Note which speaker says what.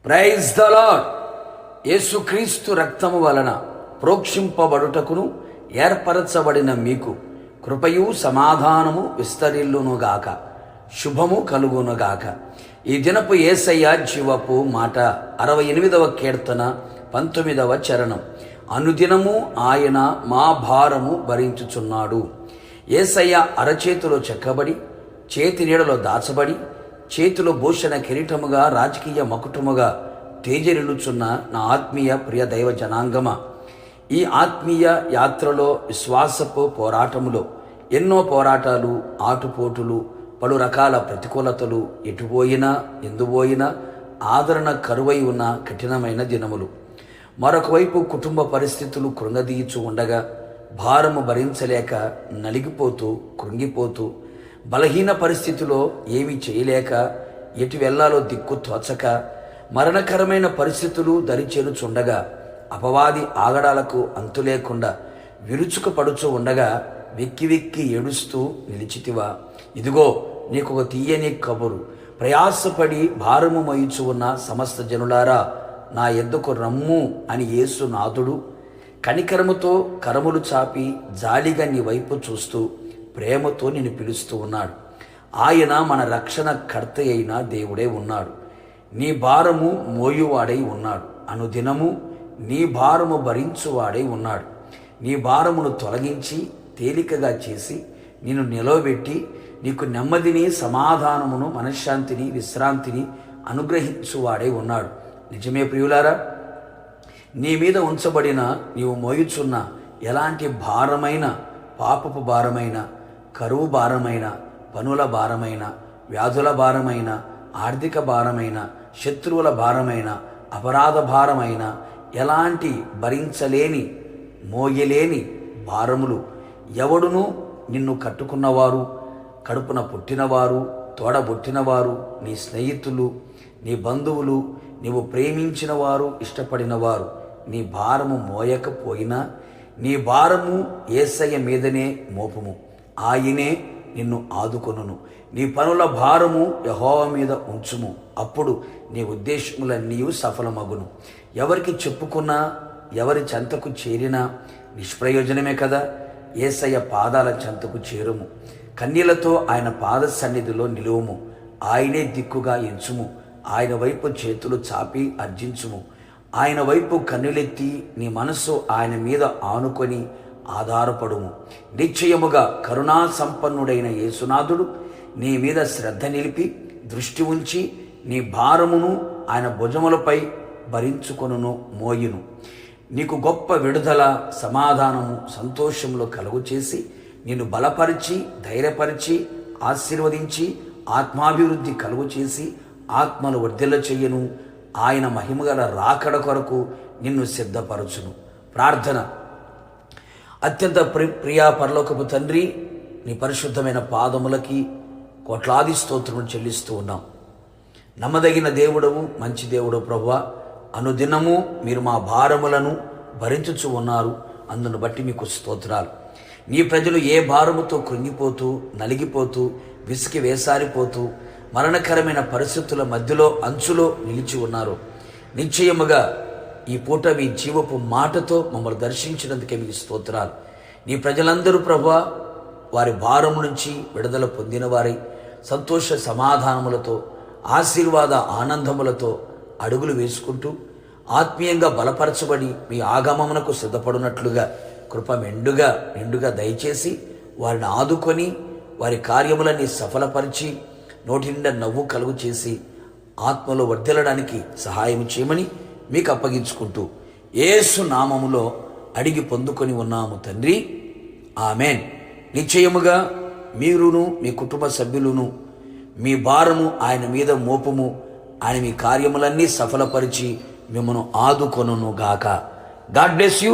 Speaker 1: Praise the lord. యేసుక్రీస్తు రక్తము వలన ప్రోక్షింపబడుటకును ఏర్పరచబడిన మీకు కృపయు సమాధానము విస్తరిల్లునుగాక, శుభము కలుగునుగాక. ఈ దినపు యేసయ్య జీవపు మాట 68వ కీర్తన 19వ చరణం. అనుదినము ఆయన మా భారము భరించుచున్నాడు. యేసయ్య అరచేతిలో చెక్కబడి, చేతి నీడలో దాచబడి, చేతిలో భూషణ కిరీటముగా, రాజకీయ మకుటముగా తేజరిల్లుచున్న నా ఆత్మీయ ప్రియ దైవ జనాంగమ, ఈ ఆత్మీయ యాత్రలో విశ్వాసపు పోరాటములో ఎన్నో పోరాటాలు, ఆటుపోటులు, పలు రకాల ప్రతికూలతలు, ఎటుపోయినా ఎందుపోయినా ఆదరణ కరువై ఉన్న కఠినమైన దినములు. మరొక వైపు కుటుంబ పరిస్థితులు కృంగదీయచు ఉండగా భారము భరించలేక నలిగిపోతూ కృంగిపోతూ, బలహీన పరిస్థితిలో ఏమీ చేయలేక ఎటు వెళ్లాలో దిక్కు తోచక మరణకరమైన పరిస్థితులు దరిచేరుచుండగా అపవాది ఆగడాలకు అంతు లేకుండా విరుచుకుపడుచు ఉండగా వెక్కి వెక్కి ఏడుస్తూ నిలిచితివా? ఇదిగో నీకు ఒక తీయని కబురు. ప్రయాసపడి భారము మోయుచు ఉన్న సమస్త జనులారా, నా ఎద్దకు రమ్ము అని యేసు నాథుడు కనికరముతో కరములు చాపి జాలిగా నీ వైపు చూస్తూ ప్రేమతో నిన్ను పిలుస్తూ ఉన్నాడు. ఆయన మన రక్షణ కర్త అయిన దేవుడే ఉన్నాడు. నీ భారము మోయువాడై ఉన్నాడు. అనుదినము నీ భారము భరించువాడై ఉన్నాడు. నీ భారమును తొలగించి తేలికగా చేసి నిన్ను నిలవబెట్టి నీకు నెమ్మదిని, సమాధానమును, మనశ్శాంతిని, విశ్రాంతిని అనుగ్రహించువాడై ఉన్నాడు. నిజమే ప్రియులారా, నీ మీద ఉంచబడిన నీవు మోయుచున్న ఎలాంటి భారమైన, పాపపు భారమైన, కరువు భారమైన, పనుల భారమైన, వ్యాధుల భారమైన, ఆర్థిక భారమైన, శత్రువుల భారమైన, అపరాధ భారమైన, ఎలాంటి భరించలేని, మోయలేని భారములు ఎవడునూ నిన్ను కట్టుకున్నవారు, కడుపున పుట్టినవారు, తోడబుట్టినవారు, నీ స్నేహితులు, నీ బంధువులు, నీవు ప్రేమించిన వారు, ఇష్టపడిన వారు నీ భారము మోయకపోయినా నీ భారము యేసయ్య మీదనే మోపుము. ఆయనే నిన్ను ఆదుకొనును. నీ పనుల భారము యెహోవా మీద ఉంచుము. అప్పుడు నీ ఉద్దేశములన్నీ సఫలమగును. ఎవరికి చెప్పుకున్నా, ఎవరి చెంతకు చేరినా నిష్ప్రయోజనమే కదా. యేసయ్య పాదాల చెంతకు చేరుము. కన్నీళ్లతో ఆయన పాద సన్నిధిలో నిలువుము. ఆయనే దిక్కుగా ఎంచుము. ఆయన వైపు చేతులు చాపి అర్జించుము. ఆయన వైపు కన్నులెత్తి నీ మనస్సు ఆయన మీద ఆనుకొని ఆధారపడుము. నిశ్చయముగా కరుణా సంపన్నుడైన యేసునాథుడు నీ మీద శ్రద్ధ నిలిపి దృష్టి ఉంచి నీ భారమును ఆయన భుజములపై భరించుకొనును, మోయును. నీకు గొప్ప విడుదల, సమాధానము, సంతోషములు కలుగు చేసి నిన్ను బలపరిచి, ధైర్యపరిచి, ఆశీర్వదించి, ఆత్మాభివృద్ధి కలుగు చేసి ఆత్మను వర్ధిల్ల చెయ్యను. ఆయన మహిమగల రాకడ కొరకు నిన్ను సిద్ధపరచును. ప్రార్థన. అత్యంత ప్రియా పరలోకపు తండ్రి, నీ పరిశుద్ధమైన పాదములకి కోట్లాది స్తోత్రములు చెల్లిస్తూ ఉన్నాం. నమ్మదగిన దేవుడవు, మంచి దేవుడు ప్రభువా, అనుదినము మీరు మా భారములను భరించుచు ఉన్నారు. అందును బట్టి మీకు స్తోత్రాలు. నీ ప్రజలు ఏ భారముతో కృంగిపోతూ, నలిగిపోతూ, విసికి వేసారిపోతూ, మరణకరమైన పరిస్థితుల మధ్యలో, అంచులో నిలిచి ఉన్నారు, నిశ్చయముగా ఈ పూట మీ జీవపు మాటతో మమ్మల్ని దర్శించినందుకే మీకు స్తోత్రాలు. నీ ప్రజలందరూ ప్రభువా వారి భారం నుంచి విడుదల పొందిన వారై సంతోష సమాధానములతో, ఆశీర్వాద ఆనందములతో అడుగులు వేసుకుంటూ ఆత్మీయంగా బలపరచబడి మీ ఆగమమునకు సిద్ధపడినట్లుగా కృప నిండుగా దయచేసి వారిని ఆదుకొని వారి కార్యములన్నీ సఫలపరిచి నోటి నిండా నవ్వు కలుగు చేసి ఆత్మలో వర్ధిల్లడానికి సహాయం చేయమని మీకు అప్పగించుకుంటూ యేసు నామములో అడిగి పొందుకొని ఉన్నాము తండ్రి, ఆమెన్. నిశ్చయముగా మీరును మీ కుటుంబ సభ్యులను మీ భారము ఆయన మీద మోపము. ఆయన మీ కార్యములన్నీ సఫలపరిచి మిమ్మను ఆదుకొనును గాక. God bless you.